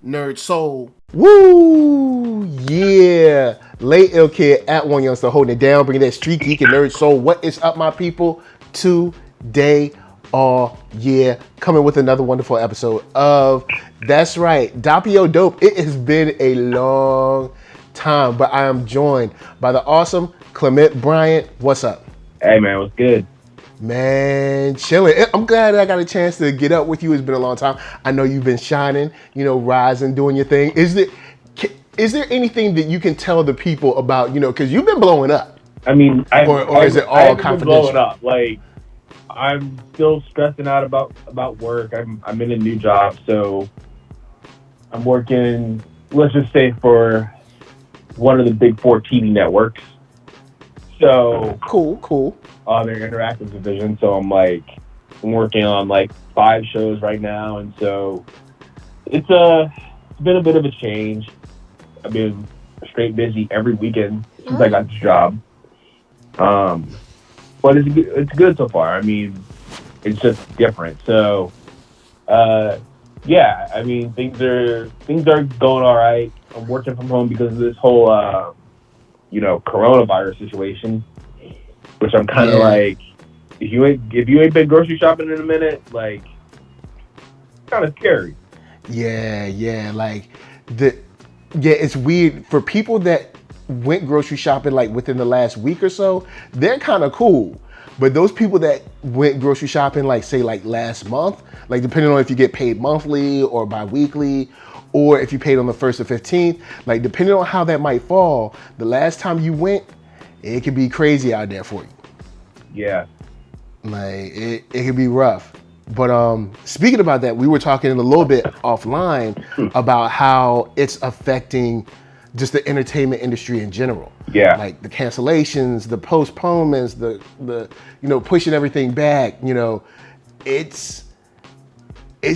NERDSoul. Woo! Yeah! Late Ill Kid at OneYoungsta holding it down, bringing that StreetGeek and NERDSoul. What is up, my people? Today, coming with another wonderful episode of, that's right, Doppio Dope. It has been a long time, but I am joined by the awesome Clement Bryant. What's up? Hey, man, what's good? Man, chilling. I'm glad I got a chance to get up with you. It's been a long time. I know you've been shining, rising, doing your thing. Is there anything that you can tell the people about, because you've been blowing up? I mean, or is it all confidential? Blowing up. Like, I'm still stressing out about work. I'm in a new job, so I'm working, let's just say, for one of the big four TV networks. So cool. Their interactive division. So I'm working on 5 shows right now, and so it's been a bit of a change. I've been straight busy every weekend since I got this job. But it's good so far. I mean, it's just different. So I mean, things are going all right. I'm working from home because of this whole coronavirus situation, which I'm kind of if you ain't been grocery shopping in a minute, kind of scary. It's weird for people that went grocery shopping within the last week or so. They're kind of cool, but those people that went grocery shopping last month, depending on if you get paid monthly or bi-weekly, or if you paid on the 1st or 15th, depending on how that might fall, the last time you went, it could be crazy out there for you. Yeah. It could be rough. But speaking about that, we were talking a little bit offline about how it's affecting just the entertainment industry in general. Yeah. The cancellations, the postponements, the pushing everything back, it's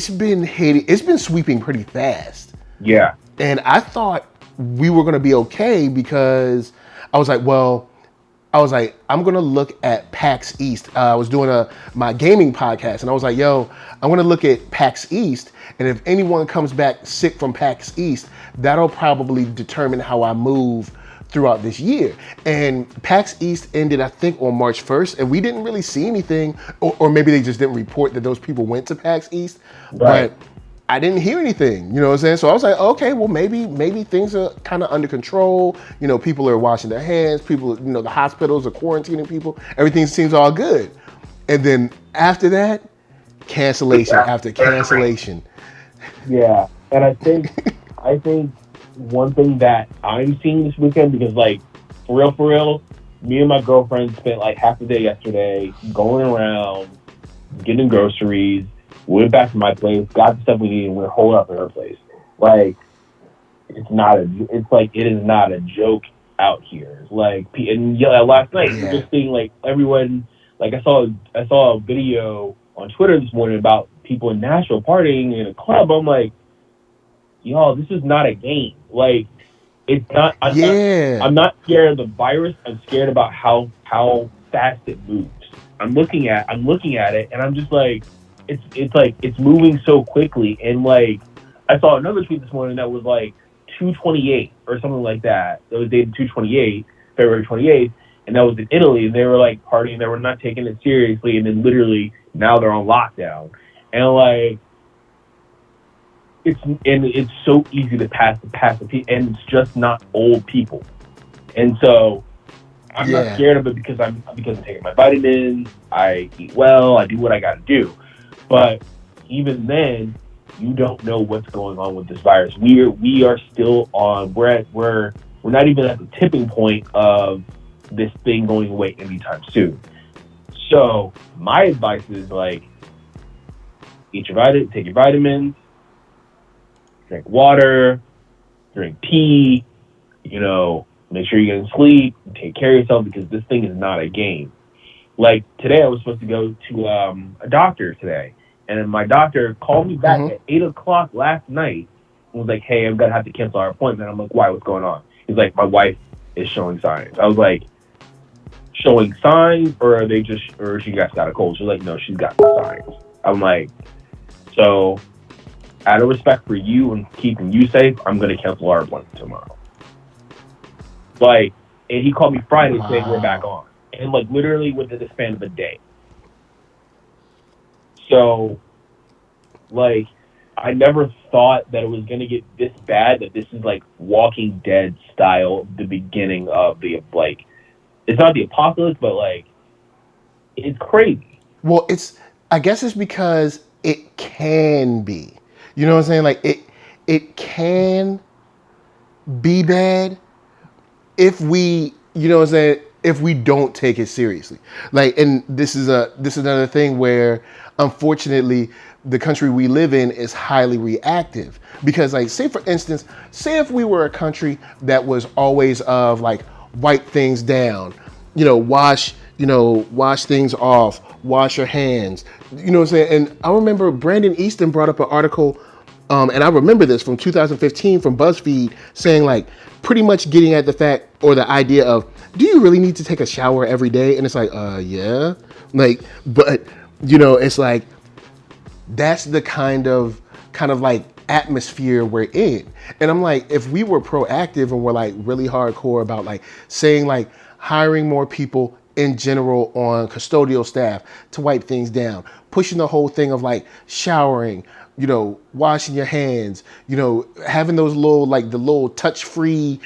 been hitting, it's been sweeping pretty fast. Yeah. And I thought we were gonna be okay because I was like, I'm gonna look at PAX East. I was doing my gaming podcast, and I was like, I'm gonna look at PAX East, and if anyone comes back sick from PAX East, that'll probably determine how I move throughout this year. And PAX East ended, I think, on March 1st, and we didn't really see anything, or maybe they just didn't report that those people went to PAX East, right. But I didn't hear anything, you know what I'm saying? So I was like, okay, well, maybe things are kind of under control. People are washing their hands. People, the hospitals are quarantining people. Everything seems all good. And then after that, cancellation after cancellation. Yeah, and I think one thing that I'm seeing this weekend, because for real, me and my girlfriend spent half the day yesterday going around getting groceries. Went back to my place, got the stuff we needed, and we're holed up at her place. It is not a joke out here. Last night we were just seeing everyone. I saw a video on Twitter this morning about people in Nashville partying in a club. I'm like, y'all, this is not a game. It's not. I'm not scared of the virus. I'm scared about how fast it moves. I'm looking at it, and I'm just like. It's moving so quickly, and I saw another tweet this morning that was 2/28 or something like that. That was dated 2/28, February 28th, and that was in Italy. And they were partying, they were not taking it seriously, and then literally now they're on lockdown, and it's so easy to pass the people, and it's just not old people, and so. I'm not scared of it because I'm taking my vitamins, I eat well, I do what I got to do. But even then, you don't know what's going on with this virus. We are still on. We're not even at the tipping point of this thing going away anytime soon. So my advice is take your vitamins, drink water, drink tea. Make sure you're getting sleep. Take care of yourself because this thing is not a game. Today, I was supposed to go to a doctor today, and then my doctor called me back at 8:00 last night and was like, "Hey, I'm gonna have to cancel our appointment." I'm like, "Why? What's going on?" He's like, "My wife is showing signs." I was like, "Showing signs, or she just got a cold?" She's like, "No, she's got the signs." I'm like, "So out of respect for you and keeping you safe, I'm going to cancel our appointment tomorrow. Like, and he called me Friday saying we're back on. And, like, literally within the span of a day. So, like, I never thought that it was going to get this bad, that this is, like, Walking Dead style, the beginning of the, like, it's not the apocalypse, but, like, it's crazy. Well, I guess it's because it can be. You know what I'm saying? Like, it can be bad if we, you know what I'm saying, if we don't take it seriously. Like, and this is another thing where, unfortunately, the country we live in is highly reactive. Because, like, say for instance, say if we were a country that was always of like wipe things down, wash things off, wash your hands, you know what I'm saying? And I remember Brandon Easton brought up an article, and I remember this from 2015 from BuzzFeed, saying like pretty much getting at the fact or the idea of, do you really need to take a shower every day? And it's like, yeah, like, but it's like, that's the kind of like atmosphere we're in. And I'm like, if we were proactive and we're like really hardcore about like saying like hiring more people in general on custodial staff to wipe things down, pushing the whole thing of like showering, washing your hands, having those little, like the little touch-free,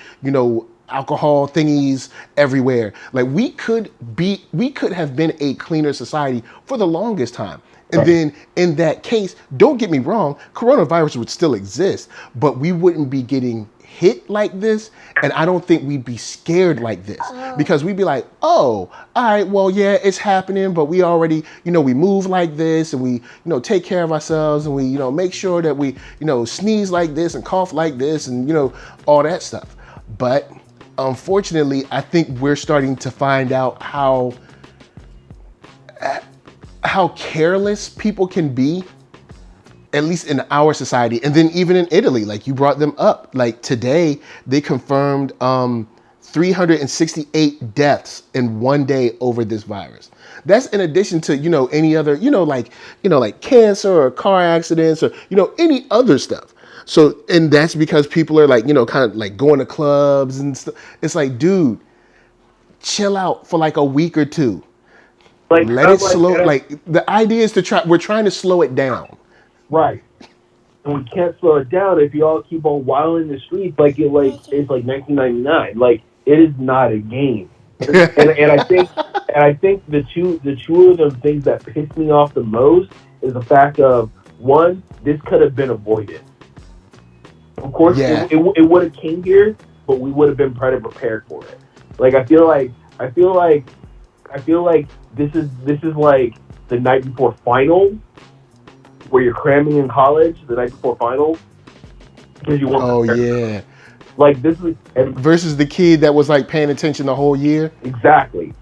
alcohol thingies everywhere. Like we could have been a cleaner society for the longest time. And then in that case, don't get me wrong, coronavirus would still exist, but we wouldn't be getting hit like this. And I don't think we'd be scared like this, because we'd be like, oh, all right, well, yeah, it's happening, but we already, we move like this, and we, take care of ourselves, and we, make sure that we, sneeze like this and cough like this, and, all that stuff. But unfortunately, I think we're starting to find out how careless people can be, at least in our society. And then even in Italy, like you brought them up, like today they confirmed 368 deaths in one day over this virus. That's in addition to, any other, like cancer or car accidents or, any other stuff. So, and that's because people are like, kind of like going to clubs and stuff. It's like, dude, chill out for like a week or two. Like, let it slow. Like the idea is we're trying to slow it down. Right. And we can't slow it down if you all keep on wilding the streets it's like 1999. Like, it is not a game. and I think the two of the things that piss me off the most is the fact of, one, this could have been avoided. Of course, it would have came here, but we would have been prepared for it. Like, I feel like this is like the night before finals, where you're cramming in college the night before finals because you want. Oh yeah. Like, this is versus the kid that was like paying attention the whole year. Exactly.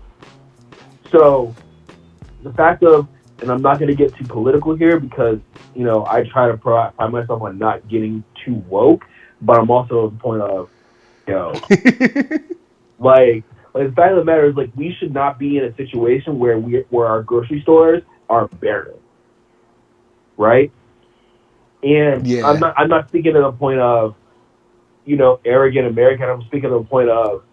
So the fact of, and I'm not going to get too political here because I try to pride myself on not getting too woke, but I'm also at the point of like the fact of the matter is, like, we should not be in a situation where our grocery stores are barren, right? And I'm not speaking to the point of arrogant American. I'm speaking to the point of,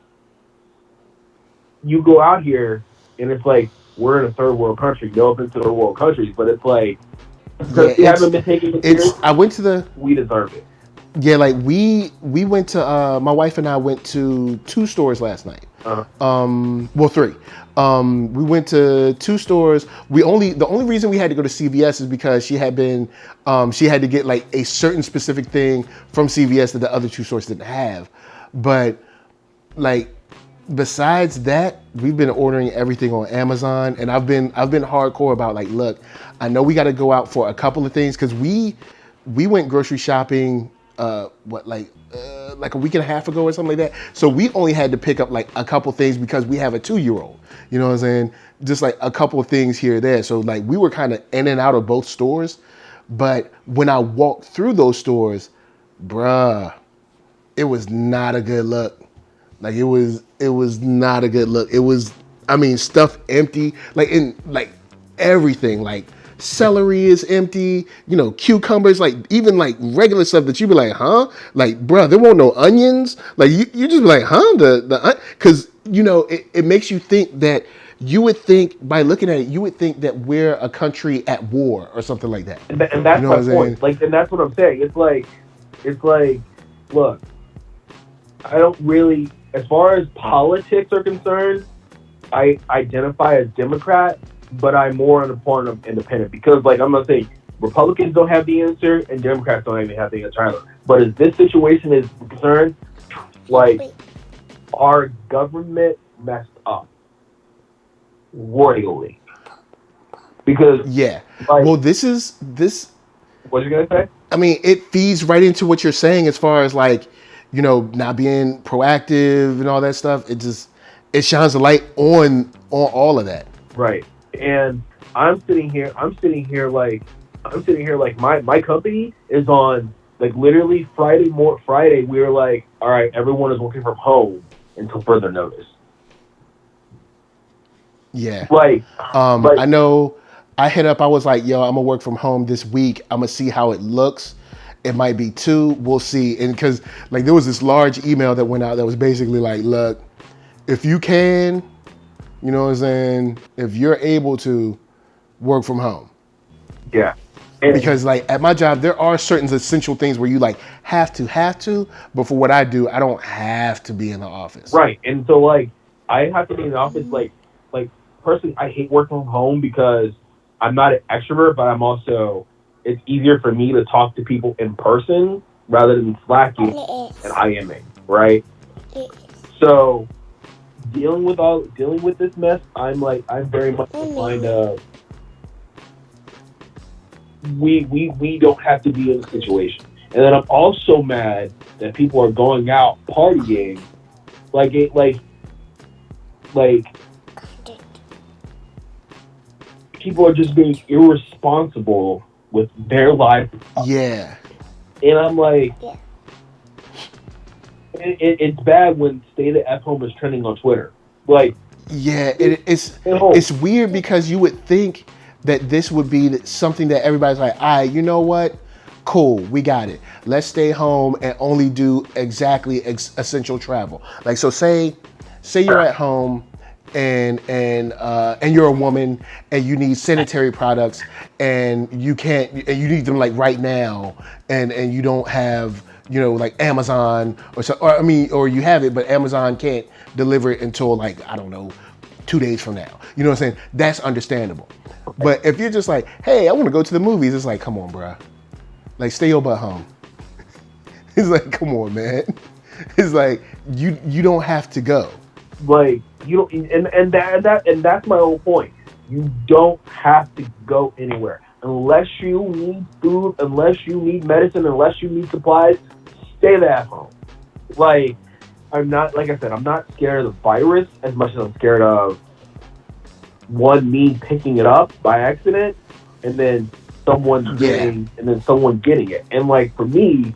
you go out here and it's like we're in a third world country. No offense to third world countries, but it's like we haven't been taking it seriously. We deserve it. Yeah, like we went to my wife and I went to 2 stores last night. Well, 3. We went to 2 stores. The only reason we had to go to CVS is because she had to get like a certain specific thing from CVS that the other 2 stores didn't have. But like, besides that, we've been ordering everything on Amazon, and I've been hardcore about like, look, I know we got to go out for a couple of things, because we went grocery shopping like a week and a half ago or something like that. So we only had to pick up like a couple things because we have a 2-year-old. You know what I'm saying? Just like a couple of things here or there. So like we were kind of in and out of both stores. But when I walked through those stores, bruh, it was not a good look. Like it was not a good look. It was, stuff empty, like in like everything, like celery is empty, cucumbers, like even like regular stuff that you be like, huh? Like, bruh, there won't no onions. Like you just be like, huh? Because it makes you think that you would think by looking at it, you would think that we're a country at war or something like that. And You that's know my what I'm saying? point. Like, and that's what I'm saying. It's like, look, I don't really, as far as politics are concerned, I identify as Democrat, but I'm more on the point of independent because, like, I'm gonna say Republicans don't have the answer and Democrats don't even have the answer either. But as this situation is concerned, like, our government messed up royally because, Yeah. like, Well, this. what you gonna say? I mean, it feeds right into what you're saying as far as like, not being proactive and all that stuff. It shines a light on all of that. Right. And I'm sitting here like my company is on, like, literally Friday we were like, all right, everyone is working from home until further notice. Yeah. Like, I know I hit up, I was like, yo, I'm gonna work from home this week. I'm gonna see how it looks. It might be 2. We'll see. And because like there was this large email that went out that was basically like, look, if you can, you know what I'm saying, if you're able to work from home. yeah. And Because like at my job, there are certain essential things where you like have to, but for what I do, I don't have to be in the office. right. And so, like, I have to be in the office, like personally I hate working from home because I'm not an extrovert, but I'm also, it's easier for me to talk to people in person rather than slacking and IMing, right? So dealing with this mess, I'm very much inclined of we don't have to be in the situation. And then I'm also mad that people are going out partying like people are just being irresponsible with their life. Yeah. And I'm like, it's bad when stay at home is trending on Twitter. Like, Yeah, it's home. it's weird because you would think that this would be something that everybody's like, all right, you know what? Cool, we got it. Let's stay home and only do exactly essential travel. Like, so say you're at home and you're a woman and you need sanitary products and you need them like right now and you don't have like Amazon or you have it but Amazon can't deliver it until like I don't know 2 days from now. You know what I'm saying? That's understandable. But if you're just like, hey, I want to go to the movies, it's like, come on, bruh. Like, stay your butt home. It's like, come on, man. It's like you don't have to go. Like, you don't, and that's my whole point. You don't have to go anywhere unless you need food, unless you need medicine, unless you need supplies. Stay there at home. Like, I'm not, like I said, I'm not scared of the virus as much as I'm scared of me picking it up by accident and then someone getting it. And like for me,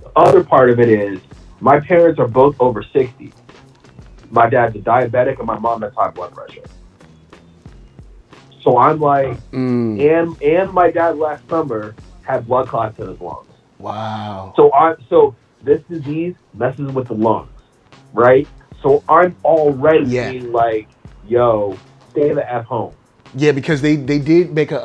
the other part of it is my parents are both over 60. My dad's a diabetic and my mom has high blood pressure. So I'm like, and my dad last summer had blood clots in his lungs. Wow. So this disease messes with the lungs, right? So I'm already being like, yo, stay at home. Yeah, because they did make there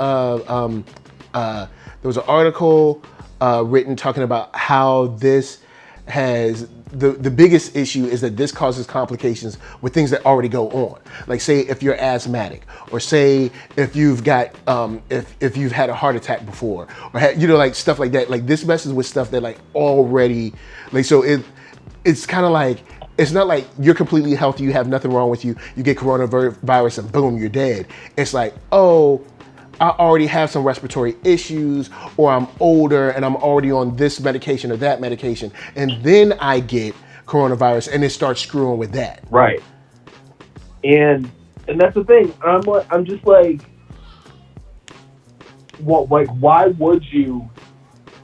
was an article written talking about how this has the biggest issue is that this causes complications with things that already go on. Like say if you're asthmatic, or say if you've got if you've had a heart attack before, or like stuff like that. Like this messes with stuff that like already like so it's kind of like. It's not like you're completely healthy, you have nothing wrong with you, you get coronavirus and boom, you're dead. It's like, oh, I already have some respiratory issues, or I'm older and I'm already on this medication or that medication, and then I get coronavirus and it starts screwing with that. Right. And that's the thing. I'm just like, what? Like, why would you?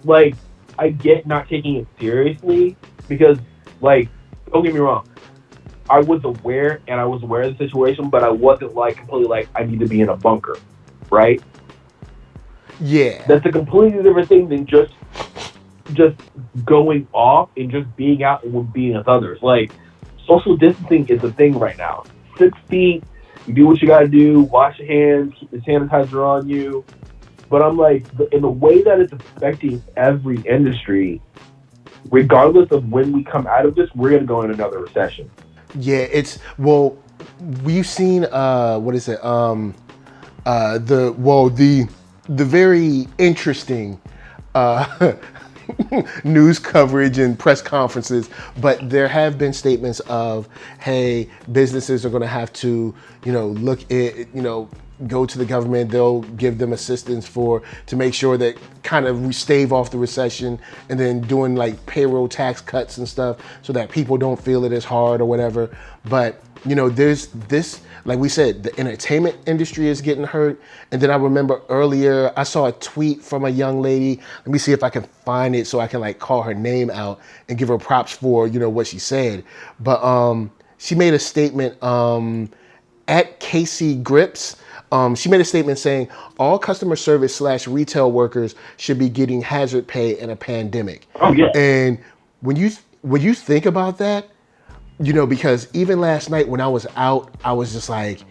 Like, I get not taking it seriously because, like, don't get me wrong. I was aware of the situation, but I wasn't like completely like I need to be in a bunker, right? Yeah. That's a completely different thing than just going off and just being out and being with others. Like, social distancing is a thing right now. 6 feet, you do what you gotta do, wash your hands, keep the sanitizer on you. But I'm like, in the way that it's affecting every industry, regardless of when we come out of this, we're gonna go in another recession. Yeah, it's well, we've seen what is it? The very interesting news coverage and press conferences, but there have been statements of, hey, businesses are going to have to, look at, go to the government. They'll give them assistance to make sure that kind of stave off the recession, and then doing like payroll tax cuts and stuff so that people don't feel it as hard or whatever. But there's this, like we said, the entertainment industry is getting hurt. And then I remember earlier, I saw a tweet from a young lady. Let me see if I can find it so I can like call her name out and give her props for, what she said. But she made a statement at Casey Grips. She made a statement saying all customer service / retail workers should be getting hazard pay in a pandemic. Oh yeah. And when you think about that, because even last night when I was out, I was like,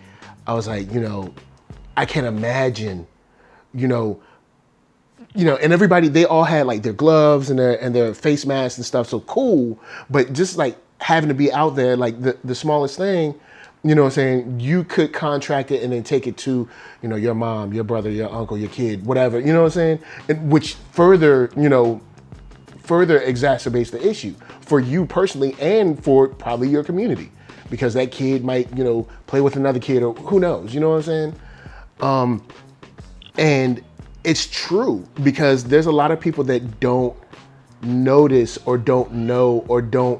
I can't imagine, and everybody, they all had like their gloves and their face masks and stuff. So cool. But just like having to be out there, like the smallest thing, what I'm saying, you could contract it and then take it to, your mom, your brother, your uncle, your kid, whatever, what I'm saying? Which further exacerbates the issue for you personally and for probably your community, because that kid might, play with another kid or who knows, you know what I'm saying? And it's true, because there's a lot of people that don't notice or don't know or don't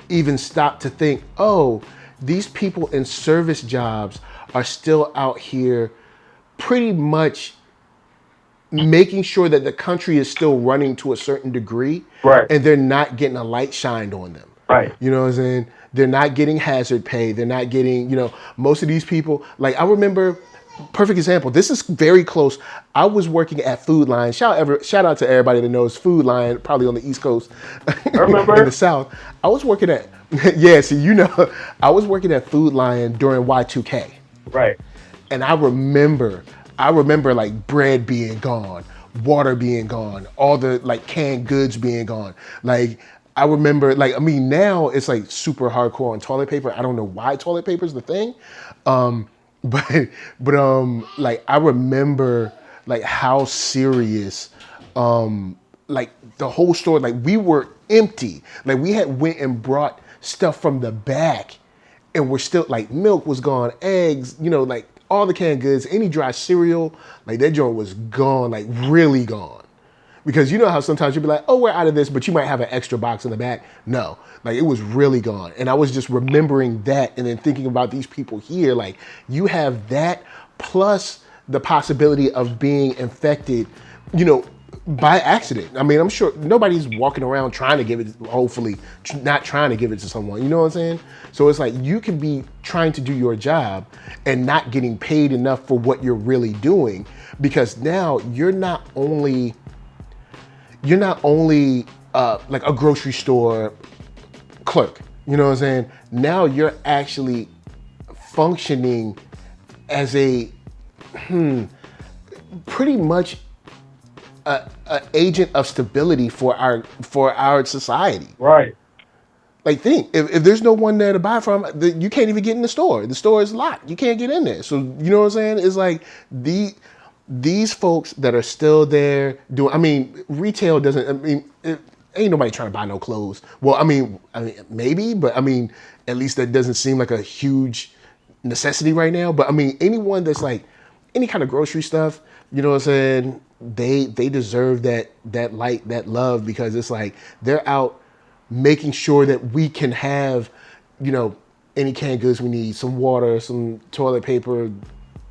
even stop to think, oh, these people in service jobs are still out here pretty much making sure that the country is still running to a certain degree, right? And they're not getting a light shined on them, right? You know what I'm saying? They're not getting hazard pay. They're not getting, most of these people. Like I remember, perfect example. This is very close. I was working at Food Lion. Shout out to everybody that knows Food Lion, probably on the East Coast, I remember in the South. I was working at I was working at Food Lion during Y2K, right? And I remember like bread being gone, water being gone, all the like canned goods being gone. Like I remember, like, I mean, now it's like super hardcore on toilet paper. I don't know why toilet paper is the thing. But like I remember like how serious, like the whole store, like we were empty. Like we had went and brought stuff from the back, and we're still like milk was gone, eggs, like all the canned goods, any dry cereal, like that joint was gone, like really gone. Because you know how sometimes you'll be like, oh, we're out of this, but you might have an extra box in the back. No, like it was really gone. And I was just remembering that and then thinking about these people here, like you have that plus the possibility of being infected, by accident. I mean, I'm sure nobody's walking around trying to give it, hopefully not trying to give it to someone, you know what I'm saying? So it's like you can be trying to do your job and not getting paid enough for what you're really doing, because now you're not only like a grocery store clerk, you know what I'm saying? Now you're actually functioning as a pretty much a agent of stability for our society. Right. Like think, if there's no one there to buy from, you can't even get in the store. The store is locked. You can't get in there. So you know what I'm saying? It's like these folks that are still there doing, I mean, retail doesn't, I mean, ain't nobody trying to buy no clothes. Well, I mean, maybe, but I mean, at least that doesn't seem like a huge necessity right now. But I mean, anyone that's like any kind of grocery stuff, you know what I'm saying? They deserve that light, that love, because it's like they're out making sure that we can have, any canned goods we need, some water, some toilet paper,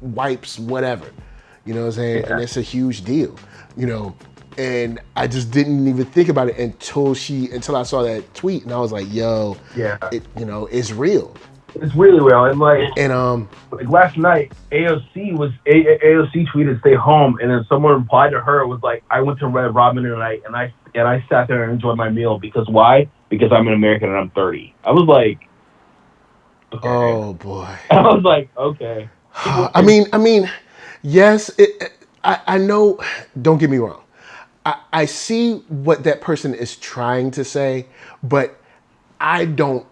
wipes, whatever. You know what I'm saying? Yeah. And it's a huge deal, and I just didn't even think about it until I saw that tweet, and I was like, yo, yeah, it's real. It's really real. And And like last night, AOC tweeted "Stay home," and then someone replied to her was like, "I went to Red Robin tonight, and I sat there and enjoyed my meal because why? Because I'm an American and I'm 30." I was like, okay. oh boy. I was like, okay. I mean, yes. I know. Don't get me wrong. I see what that person is trying to say, but I don't,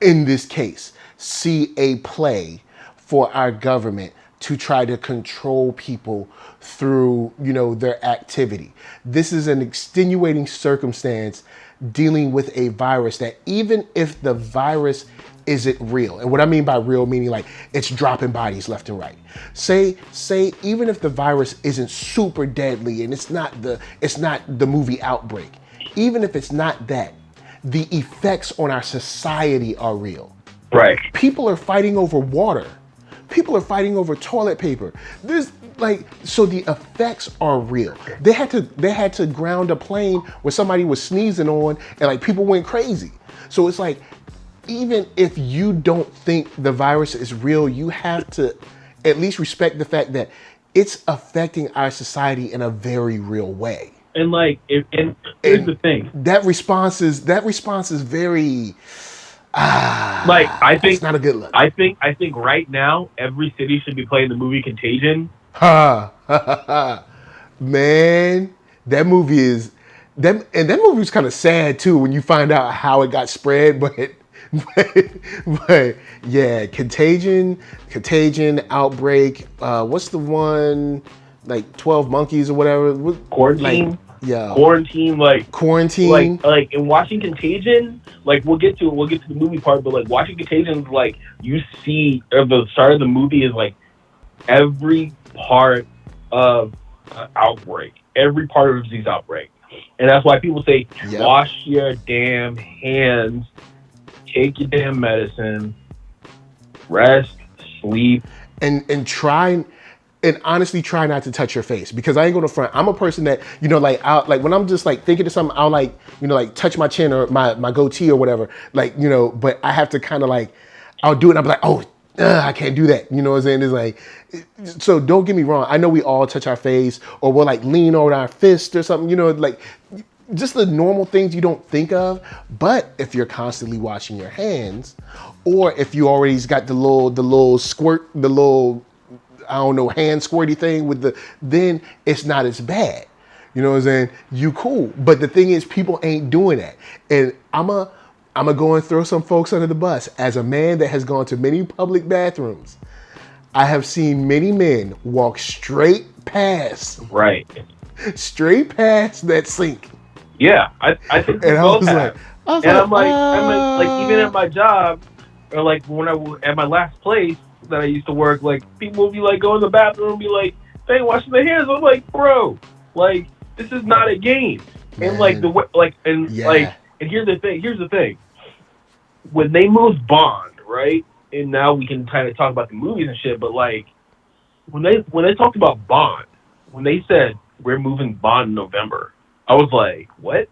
in this case, see a play for our government to try to control people through, their activity. This is an extenuating circumstance dealing with a virus that, even if the virus isn't real, and what I mean by real meaning like it's dropping bodies left and right. Say even if the virus isn't super deadly and it's not the movie Outbreak, even if it's not that, the effects on our society are real. Right. People are fighting over water. People are fighting over toilet paper. So the effects are real. They had to ground a plane where somebody was sneezing on and like people went crazy. So it's like, even if you don't think the virus is real, you have to at least respect the fact that it's affecting our society in a very real way. And here's the thing. That response is very I think it's not a good look. I think right now every city should be playing the movie Contagion. Man, that movie was kind of sad too when you find out how it got spread, but yeah, Contagion, Outbreak, what's the one, like 12 Monkeys or whatever? Quarantine. Quarantine. Like in watching Contagion, like we'll get to the movie part, but like watching Contagion, like you see at the start of the movie is like every part of Outbreak, every part of a disease outbreak. And that's why people say, wash your damn hands, take your damn medicine, rest, sleep. And try, and honestly try not to touch your face, because I ain't gonna front. I'm a person that, like when I'm just like thinking of something, I'll like, touch my chin or my goatee or whatever. But I have to kind of like, I'll do it and I'll be like, oh, I can't do that. You know what I'm saying? It's like, so don't get me wrong. I know we all touch our face or we'll like lean on our fist or something, like just the normal things you don't think of. But if you're constantly washing your hands, or if you already got the little squirt, the little, I don't know, hand squirty thing then it's not as bad. You know what I'm saying? You cool. But the thing is, people ain't doing that. And I'm gonna go and throw some folks under the bus. As a man that has gone to many public bathrooms, I have seen many men walk straight past that sink. Yeah, I think. And I'm like, even at my job, or like when at my last place that I used to work, like people would be like, go in the bathroom and be like, they ain't washing their hands. I'm like, bro, like this is not a game. Man. And like and here's the thing. When they moved Bond, right? And now we can kind of talk about the movies and shit, but like when they talked about Bond, when they said we're moving Bond in November, I was like, what?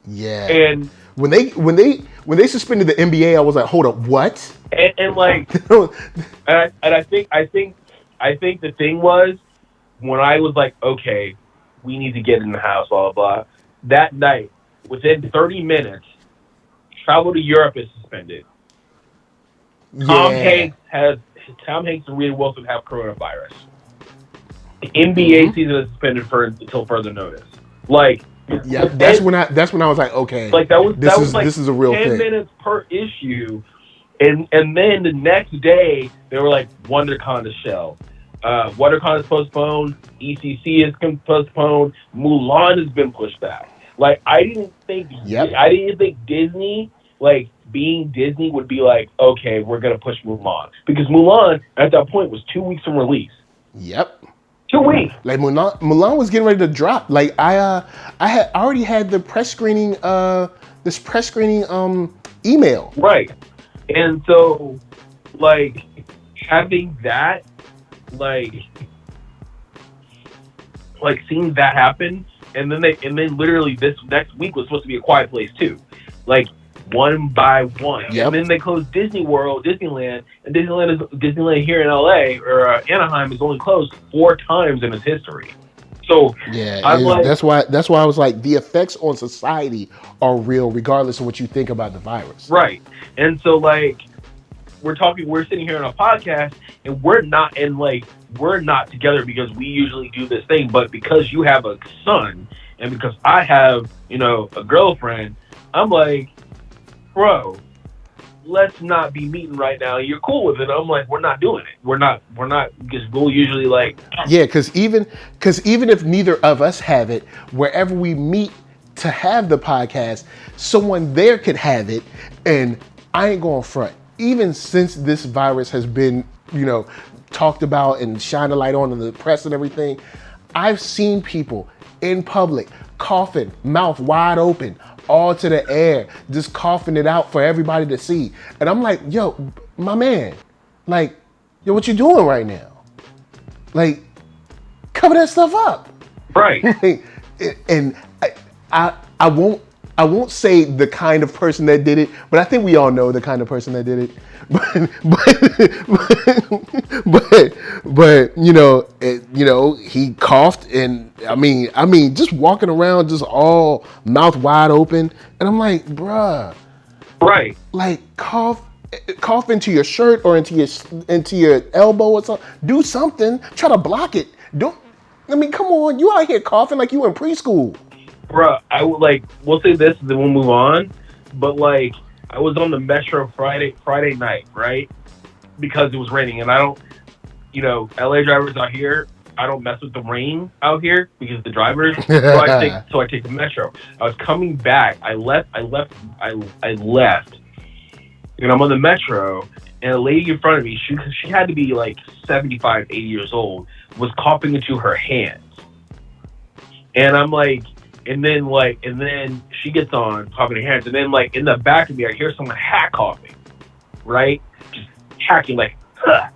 Yeah. And when they suspended the NBA, I was like, hold up, what? And like, and I think the thing was, when I was like, okay, we need to get in the house, blah blah blah. That night, within 30 minutes, travel to Europe is suspended. Yeah. Tom Hanks and Rita Wilson have coronavirus. The NBA season is suspended until further notice. Like, yeah, that's when I was like, okay, like this is a real 10 thing. minutes per issue, and then the next day they were like, WonderCon to show. WonderCon is postponed. ECC is postponed. Mulan has been pushed back. Like, I didn't think Disney, like being Disney, would be like, okay, we're gonna push Mulan, because Mulan at that point was 2 weeks from release. Yep. 2 weeks. Like Mulan was getting ready to drop. Like I already had the press screening email. Right. And so, like, having that, like seeing that happen, and then literally this next week was supposed to be A Quiet Place too. Like, one by one. Yep. And then they closed Disneyland, and Disneyland here in LA or Anaheim is only closed 4 times in its history. So Yeah, I'm like, that's why I was like, the effects on society are real, regardless of what you think about the virus. right. And so like we're sitting here on a podcast, and we're not together because we usually do this thing, but because you have a son and because I have, a girlfriend, I'm like, bro, let's not be meeting right now. You're cool with it. I'm like, we're not doing it. We're not, because we'll usually like. Yeah, because even if neither of us have it, wherever we meet to have the podcast, someone there could have it, and I ain't going front. Even since this virus has been, talked about and shined a light on in the press and everything, I've seen people in public coughing, mouth wide open, all to the air, just coughing it out for everybody to see. And I'm like, yo, my man, like, yo, what you doing right now? Like, cover that stuff up. Right. And I won't say the kind of person that did it, but I think we all know the kind of person that did it. But he coughed, and I mean, just walking around, just all mouth wide open, and I'm like, bruh, right, like cough into your shirt or into your elbow or something. Do something. Try to block it. Come on, you out here coughing like you in preschool. Bruh, I would we'll say this and then we'll move on. But I was on the Metro Friday night, right? Because it was raining, and I don't, LA drivers out here, I don't mess with the rain out here because the drivers. So I take the Metro. I was coming back. I left, and I'm on the Metro, and a lady in front of me, she had to be 75, 80 years old, was coughing into her hands, and I'm like. And then she gets on coughing her hands, and then in the back of me, I hear someone hack coughing, right? Just hacking like that,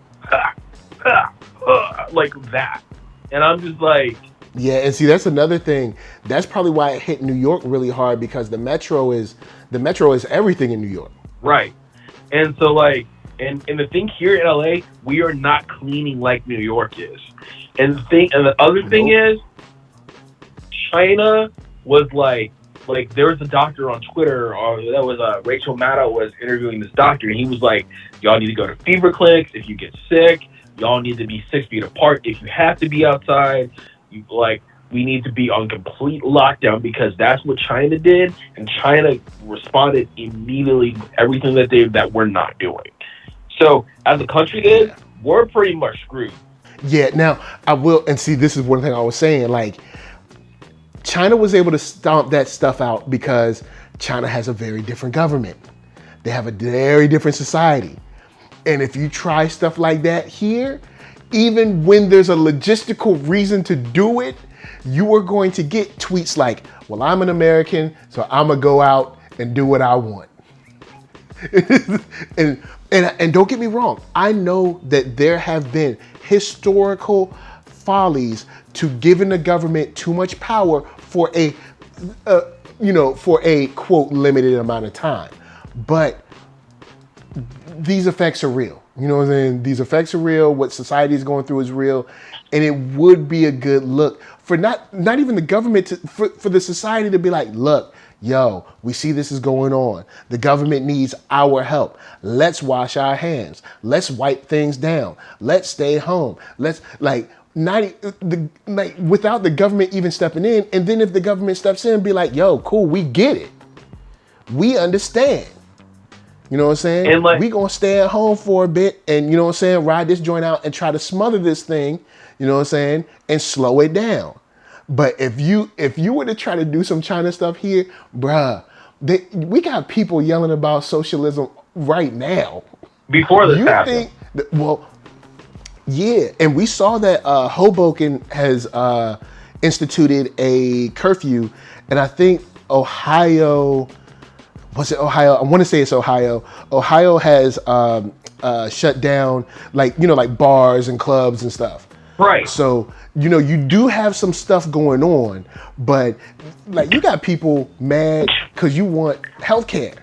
and I'm just like, yeah. And see, that's another thing. That's probably why it hit New York really hard, because the metro is everything in New York, right? And so and the thing here in LA, we are not cleaning like New York is, and the other thing is. China was there was a doctor on Twitter, or that was Rachel Maddow was interviewing this doctor, and he was like, y'all need to go to fever clinics if you get sick. Y'all need to be 6 feet apart if you have to be outside. We need to be on complete lockdown, because that's what China did, and China responded immediately with everything that we're not doing. So as a country we're pretty much screwed. Yeah. Now I will, and see, this is one thing I was saying, China was able to stomp that stuff out because China has a very different government. They have a very different society. And if you try stuff like that here, even when there's a logistical reason to do it, you are going to get tweets like, well, I'm an American, so I'm going to go out and do what I want. and don't get me wrong. I know that there have been historical follies to giving the government too much power for a quote limited amount of time, but these effects are real. You know what I'm saying? These effects are real. What society is going through is real, and it would be a good look for not even the government for the society to be like, look, yo, we see this is going on. The government needs our help. Let's wash our hands. Let's wipe things down. Let's stay home. Let's without the government even stepping in, and then if the government steps in, be like, yo, cool, we get it. We understand. You know what I'm saying? And we gonna stay at home for a bit and, you know what I'm saying, ride this joint out and try to smother this thing, you know what I'm saying, and slow it down. But if you were to try to do some China stuff here, bruh, we got people yelling about socialism right now. Before this happened. Yeah, and we saw that Hoboken has instituted a curfew, and I think Ohio, was it Ohio? I want to say it's Ohio. Ohio has shut down like bars and clubs and stuff. Right. So, you do have some stuff going on, but you got people mad because you want healthcare.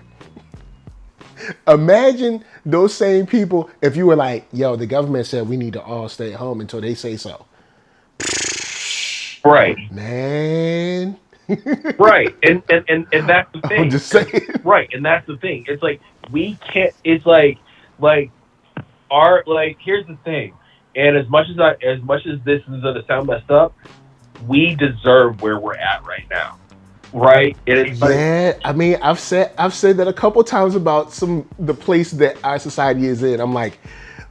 Imagine those same people if you were like, yo, the government said we need to all stay at home until they say so. Right. Man. Right. And that's the thing. I'm just saying. Right. And that's the thing. It's like we can't. It's like here's the thing. And as much as this is gonna sound messed up, we deserve where we're at right now. Right? Yeah, I mean, I've said that a couple times about the place that our society is in. I'm like,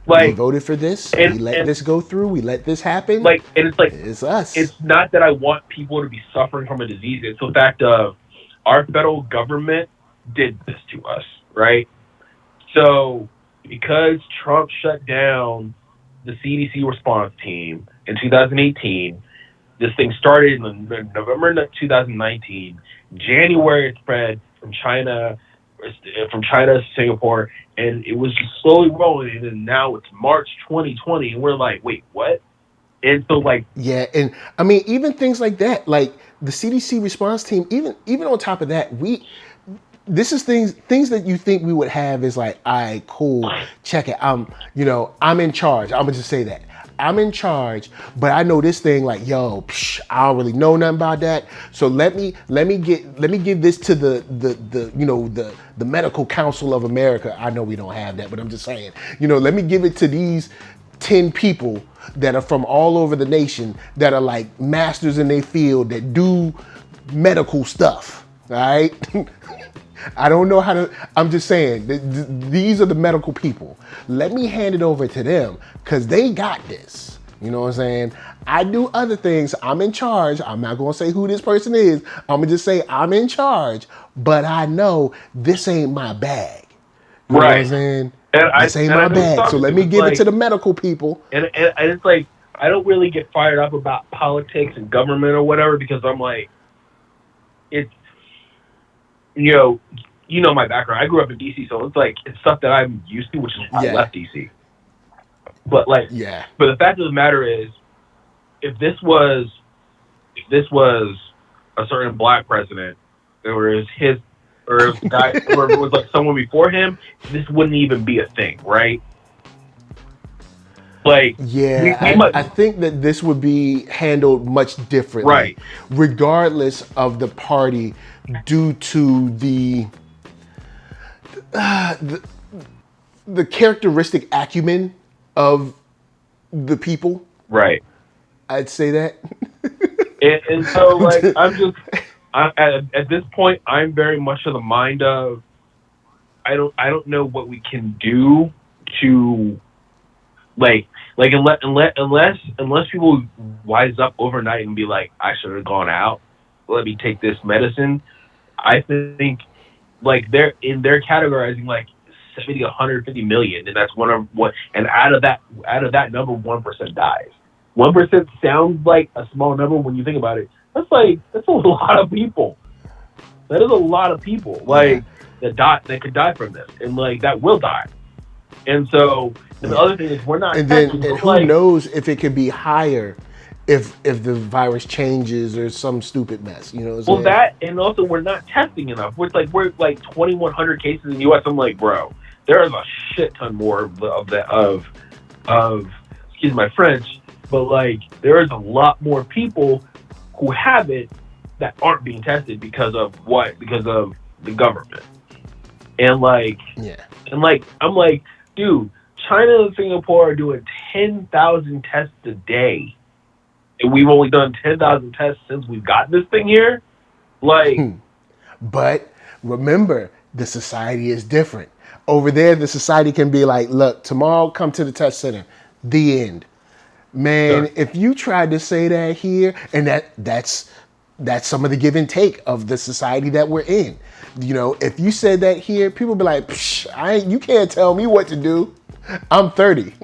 we voted for this. We let this go through. We let this happen. And it's like it's us. It's not that I want people to be suffering from a disease. It's the fact of our federal government did this to us, right? So because Trump shut down the CDC response team in 2018. This thing started in November 2019. January it spread from China to Singapore, and it was just slowly rolling. And now it's March 2020, and we're like, wait, what? And so yeah, and I mean even things like that, like the CDC response team. Even on top of that, this is things that you think we would have is like, all right, cool, check it. I'm in charge. I'm gonna just say that. I'm in charge, but I know this thing like, yo, I don't really know nothing about that. So let me give this to the Medical Council of America. I know we don't have that, but I'm just saying, let me give it to these 10 people that are from all over the nation that are like masters in their field that do medical stuff. All right. I don't know how to, I'm just saying, these are the medical people. Let me hand it over to them because they got this. You know what I'm saying? I do other things. I'm in charge. I'm not going to say who this person is. I'm going to just say I'm in charge, but I know this ain't my bag. You know what I'm saying? This ain't my bag. So let me give it to the medical people. And it's like, I don't really get fired up about politics and government or whatever because I'm like, it's, you know my background. I grew up in DC, so it's like it's stuff that I'm used to, which is why I left DC. But but the fact of the matter is, if this was a certain black president, or if it was like someone before him, this wouldn't even be a thing, right? I think that this would be handled much differently, right? Regardless of the party, due to the characteristic acumen of the people, right? I'd say that. and so, at this point, I'm very much of the mind of I don't know what we can do to. Unless people wise up overnight and be like, I should have gone out. Let me take this medicine. I think they're categorizing 70 to 150 million, and that's and out of that number, 1% dies. 1% sounds like a small number when you think about it. That's a lot of people. That is a lot of people that could die from this, and that will die. And so the other thing is we're not. And then who knows if it could be higher if the virus changes or some stupid mess. You know what I'm saying? That, and also we're not testing enough. We're 2,100 cases in the U.S. I'm like, bro, there is a shit ton more of excuse my French, but there is a lot more people who have it that aren't being tested because of what? Because of the government. And I'm like, dude, China and Singapore are doing 10,000 tests a day. And we've only done 10,000 tests since we've got this thing here. But remember, the society is different. Over there, the society can be like, look, tomorrow come to the test center. The end. Man, sure. If you tried to say that here, and that's some of the give and take of the society that we're in. If you said that here, people be like, you can't tell me what to do. I'm 30.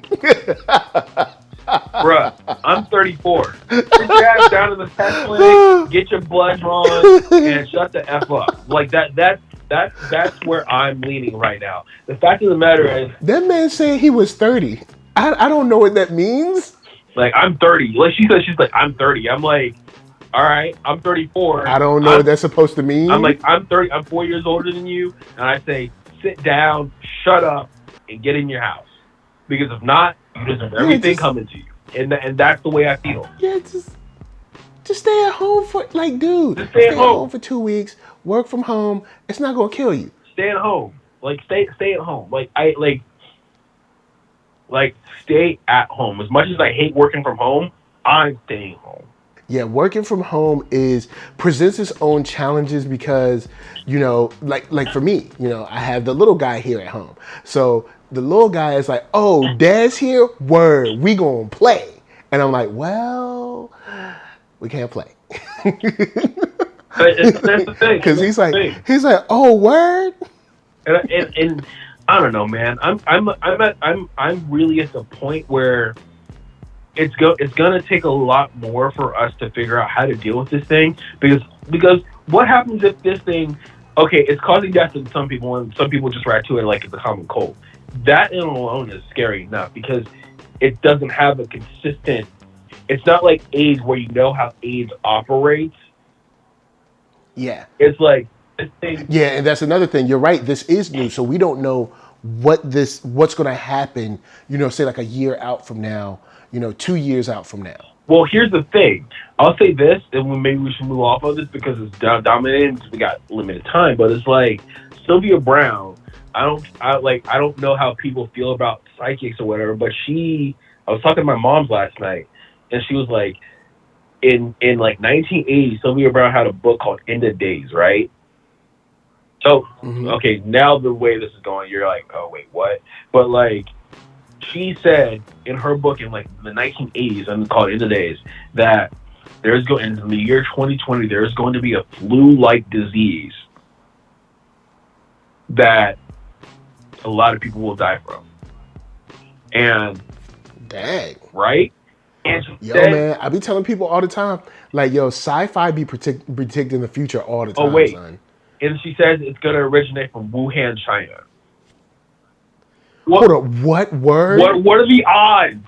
Bruh, I'm 34. Get your ass down to the test clinic, get your blood drawn, and shut the F up. That's where I'm leaning right now. The fact of the matter is, that man said he was 30. I don't know what that means. I'm 30. She said she's like, I'm 30. I'm like, all right, I'm 34. I don't know what that's supposed to mean. I'm 30. I'm 4 years older than you, and I say sit down, shut up, and get in your house. Because if not, you deserve everything coming to you. And that's the way I feel. Yeah, just stay at home for dude. Just stay at home for 2 weeks. Work from home. It's not gonna kill you. Stay at home. Stay at home. Stay at home. As much as I hate working from home, I'm staying home. Yeah, working from home presents its own challenges because, like for me, I have the little guy here at home. So the little guy is like, oh, dad's here? Word, we gonna play. And I'm like, well, we can't play. That's the thing. Because he's like, oh, word? And I don't know, man. I'm really at the point where it's gonna take a lot more for us to figure out how to deal with this thing because what happens if this thing, okay, it's causing death in some people and some people just react to it like it's a common cold. That in alone is scary enough because it doesn't have a consistent. It's not like AIDS where you know how AIDS operates. Yeah, it's like this thing. Yeah, and that's another thing. You're right. This is new, so we don't know what's going to happen. Say like a year out from now. 2 years out from now. Well, here's the thing. I'll say this, and maybe we should move off of this because it's dominating because we got limited time. But it's like Sylvia Brown. I don't know how people feel about psychics or whatever. But I was talking to my mom's last night, and she was like, in 1980, Sylvia Brown had a book called End of Days, right? So, okay, now the way this is going, you're like, oh wait, what? But she said in her book in the 1980s, and it's called End of Days, that in the year 2020 there's going to be a flu-like disease that a lot of people will die from. And dang, right? And man, I be telling people all the time, sci-fi be predicting the future all the time. Oh wait, son. And she says it's going to originate from Wuhan, China. Hold up, what word? What are the odds?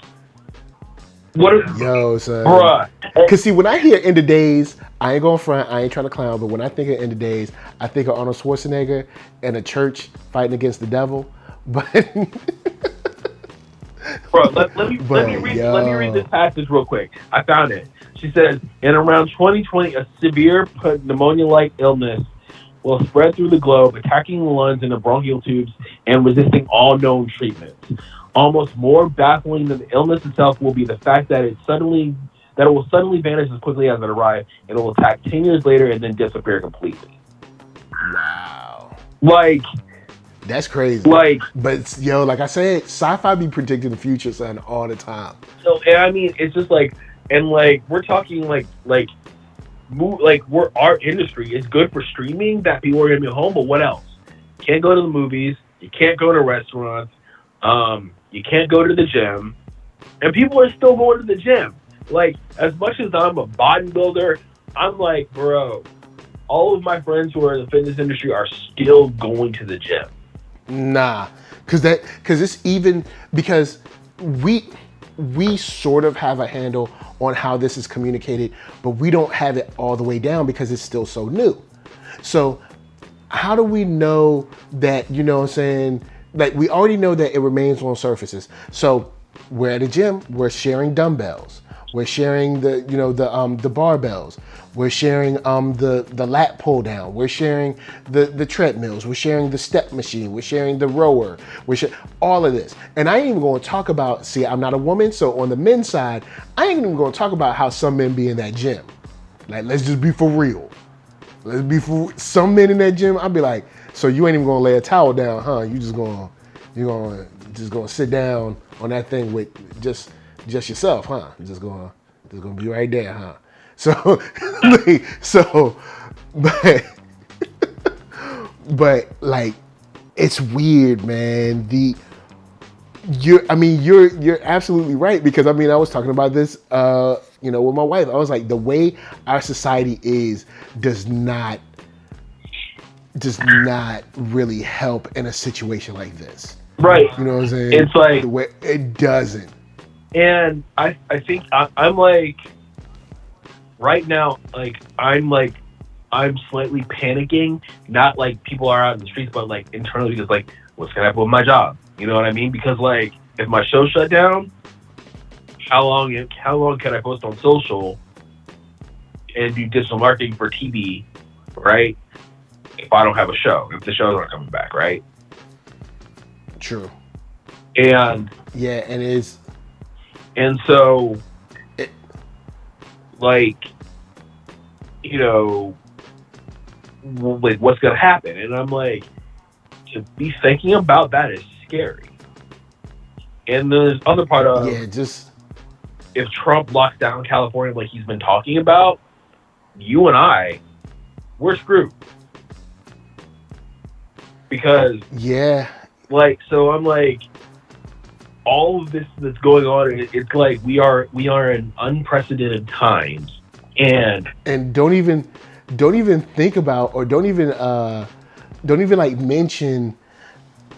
Yo, son. Bruh. Because see, when I hear End of Days, I ain't going front, I ain't trying to clown, but when I think of End of Days, I think of Arnold Schwarzenegger in a church fighting against the devil. But bro, let me read this passage real quick. I found it. She says, in around 2020, a severe pneumonia-like illness will spread through the globe, attacking the lungs and the bronchial tubes and resisting all known treatments. Almost more baffling than the illness itself will be the fact that it will suddenly vanish as quickly as it arrived, and it will attack 10 years later and then disappear completely. Wow. That's crazy. But like I said, sci-fi be predicting the future, son, all the time. So, and I mean, it's just we're talking we're our industry is good for streaming that people are going to be home, but what else? You can't go to the movies, you can't go to restaurants, you can't go to the gym, and people are still going to the gym. As much as I'm a bodybuilder, I'm like, bro, all of my friends who are in the fitness industry are still going to the gym. Nah, because we sort of have a handle on how this is communicated, but we don't have it all the way down because it's still so new. So how do we know that, we already know that it remains on surfaces. So we're at a gym, we're sharing dumbbells. We're sharing the barbells. We're sharing the lat pull down. We're sharing the treadmills. We're sharing the step machine. We're sharing the rower. All of this. And I ain't even going to talk about, see, I'm not a woman, so on the men's side, I ain't even going to talk about how some men be in that gym. Let's just be for real. Some men in that gym, I'll be like, so you ain't even going to lay a towel down, huh? You're just going to sit down on that thing with just yourself, huh? You're just gonna be right there, huh? So, but it's weird, man. You're absolutely right, because I was talking about this, with my wife. I was like, the way our society is does not really help in a situation like this. Right. You know what I'm saying? It's like the way it doesn't. And I think I'm right now, I'm I'm slightly panicking, not like people are out in the streets, but like internally, because like, what's gonna happen with my job? You know what I mean? Because like, if my show shut down, how long can I post on social and do digital marketing for TV, right? If I don't have a show, if the shows aren't coming back, right? True. And yeah, and so, it, like, you know, like, what's gonna happen? And I'm like, to be thinking about that is scary. And the other part of, if Trump locks down California like he's been talking about, you and I, we're screwed. Because like, so I'm like, all of this that's going on, it's like we are in unprecedented times, and don't even think about, or don't even like mention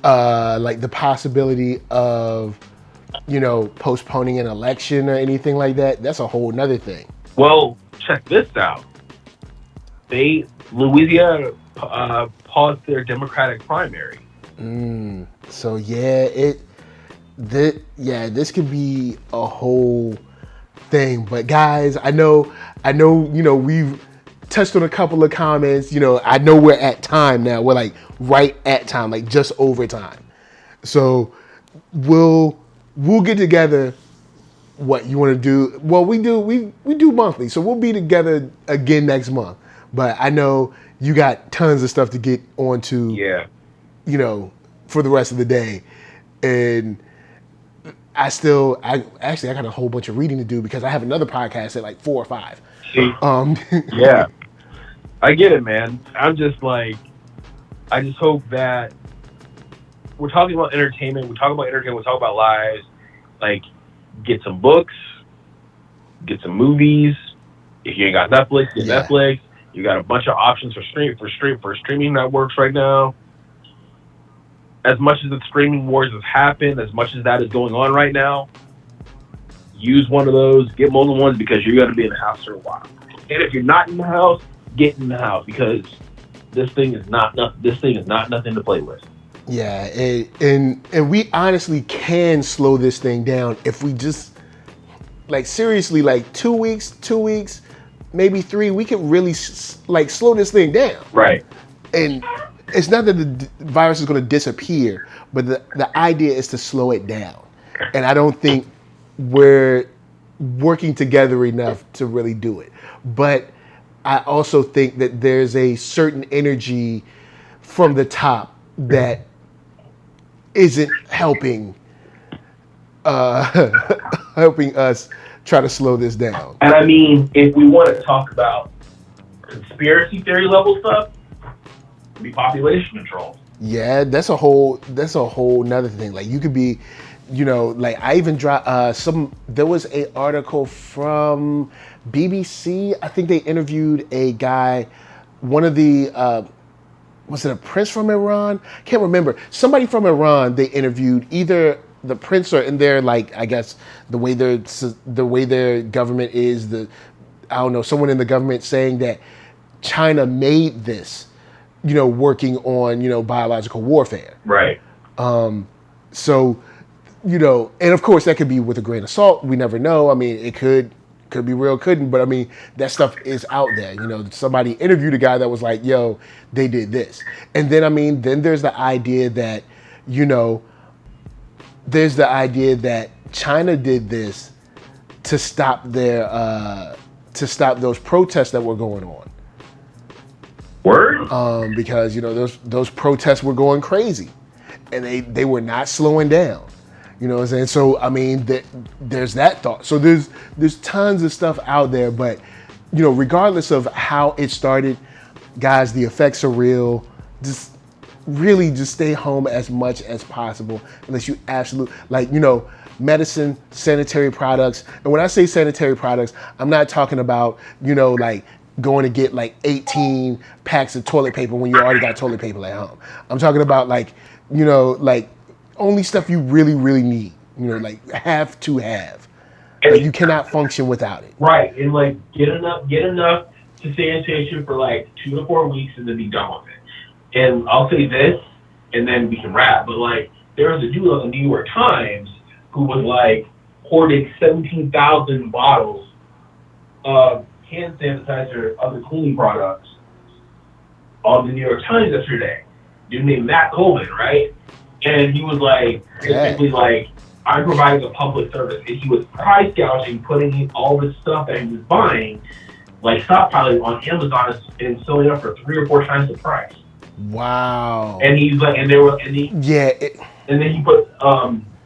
like the possibility of, you know, postponing an election or anything like that. That's a whole nother thing. Well, check this out. Louisiana paused their Democratic primary. So this could be a whole thing. But guys, I know, you know, we've touched on a couple of comments. You know, I know we're at time now. We're like right at time, like just over time. So we'll get together. What you want to do? Well, we do monthly, so we'll be together again next month. But I know you got tons of stuff to get onto. Yeah. You know, for the rest of the day, and I got a whole bunch of reading to do because I have another podcast at like 4 or 5. Yeah, I get it, man. I'm just like, I just hope that we're talking about entertainment. We talk about lives. Like, get some books, get some movies. If you ain't got Netflix, get Netflix. You got a bunch of options for streaming networks right now. As much as the streaming wars have happened, as much as that is going on right now, use one of those. Get more than one, because you're going to be in the house for a while. And if you're not in the house, get in the house, because this thing is not nothing to play with. Yeah, and we honestly can slow this thing down if we just, like, seriously, like 2 weeks, maybe 3. We could really like slow this thing down. Right. And it's not that the virus is going to disappear, but the idea is to slow it down. And I don't think we're working together enough to really do it. But I also think that there's a certain energy from the top that isn't helping helping us try to slow this down. And I mean, if we want to talk about conspiracy theory level stuff, be population control. Yeah, that's a whole nother thing. Like, you could be, you know, like, I even dropped there was a article from BBC. I think they interviewed a guy, one of the was it a prince from Iran? Can't remember. Somebody from Iran they interviewed, either the prince or in their, like, I guess the way their government is, I don't know, someone in the government saying that China made this, you know, working on, you know, biological warfare. Right. So, you know, and of course that could be with a grain of salt. We never know. I mean, it could be real, couldn't. But I mean, that stuff is out there. You know, somebody interviewed a guy that was like, yo, they did this. And then, I mean, then there's the idea that, you know, China did this to stop those protests that were going on. Word? Because, you know, those protests were going crazy, and they were not slowing down. You know what I'm saying? So, I mean, there's that thought. So there's tons of stuff out there, but, you know, regardless of how it started, guys, the effects are real. Just really just stay home as much as possible, unless you absolutely, like, you know, medicine, sanitary products. And when I say sanitary products, I'm not talking about, you know, like, going to get like 18 packs of toilet paper when you already got toilet paper at home. I'm talking about, like, you know, like, only stuff you really, really need. You know, like, have to have. Like, you cannot function without it. Right. And, like, get enough to sanitation for like 2 to 4 weeks and then be done with it. And I'll say this, and then we can wrap. But like, there was a dude on the New York Times who was like hoarding 17,000 bottles of hand sanitizer, other cleaning products on the New York Times yesterday. Dude named Matt Coleman, right? And he was like, basically like, I'm providing a public service. And he was price gouging, putting all this stuff that he was buying, like stockpiling on Amazon and selling it for 3 or 4 times the price. Wow. And he's like, and then he put,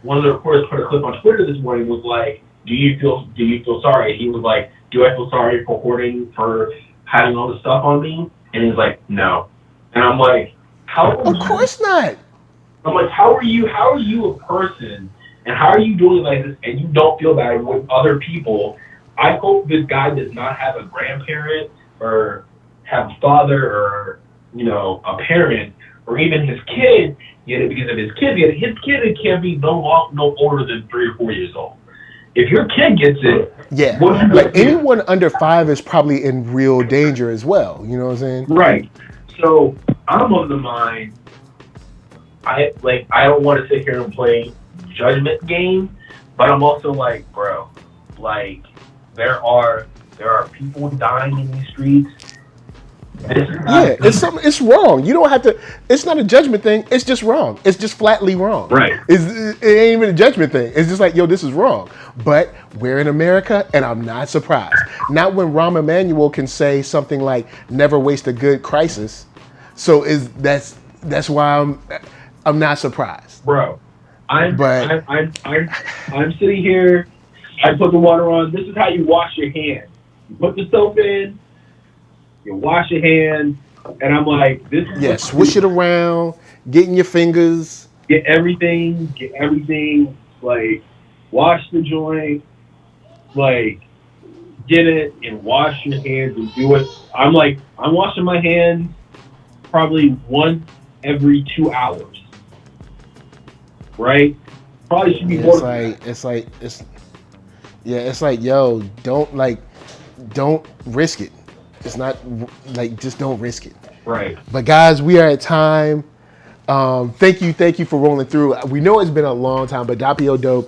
one of the reporters put a clip on Twitter this morning, was like, do you feel sorry? He was like, do I feel sorry for hoarding, for having all this stuff on me? And he's like, no. And I'm like, of course not. I'm like, how are you a person, and how are you doing like this, and you don't feel bad with other people? I hope this guy does not have a grandparent or have a father or, a parent or even his kid get it because of his kid. His kid can't be no older than 3 or 4 years old. If your kid gets it, yeah, like anyone under 5 is probably in real danger as well. You know what I'm saying? Right. So I'm of the mind, I don't want to sit here and play judgment game, but I'm also like, bro, like there are people dying in these streets. It's wrong. You don't have to. It's not a judgment thing. It's just wrong. It's just flatly wrong. Right. It ain't even a judgment thing. It's just like, yo, this is wrong. But we're in America, and I'm not surprised. Not when Rahm Emanuel can say something like, "Never waste a good crisis." So that's why I'm not surprised, bro. I'm sitting here. I put the water on. This is how you wash your hands. You put the soap in. You wash your hands, and I'm like, this is swish it around, get in your fingers, get everything, like wash the joint, like get it and wash your hands and do it. I'm washing my hands probably once every 2 hours, right? Probably should be more. It's like, yo, don't risk it. It's not like, just don't risk it. Right. But guys, we are at time. Thank you for rolling through. We know it's been a long time, but Doppio Dope,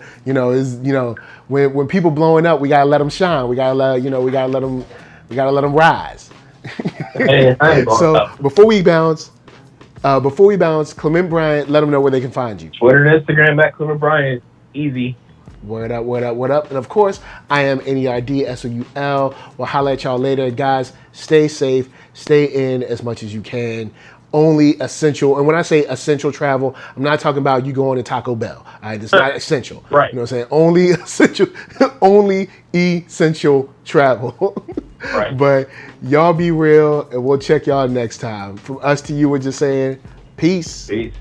when people blowing up, we gotta let them shine. We gotta let them rise. So before we bounce, Clement Bryant, let them know where they can find you. Twitter and Instagram at Clement Bryant. Easy. Word up. And of course, I am NERDSoul. We'll holler at y'all later. Guys, stay safe. Stay in as much as you can. Only essential. And when I say essential travel, I'm not talking about you going to Taco Bell. All right, it's not essential. Right. You know what I'm saying? Only essential travel. Right. But y'all be real, and we'll check y'all next time. From us to you, we're just saying peace. Peace.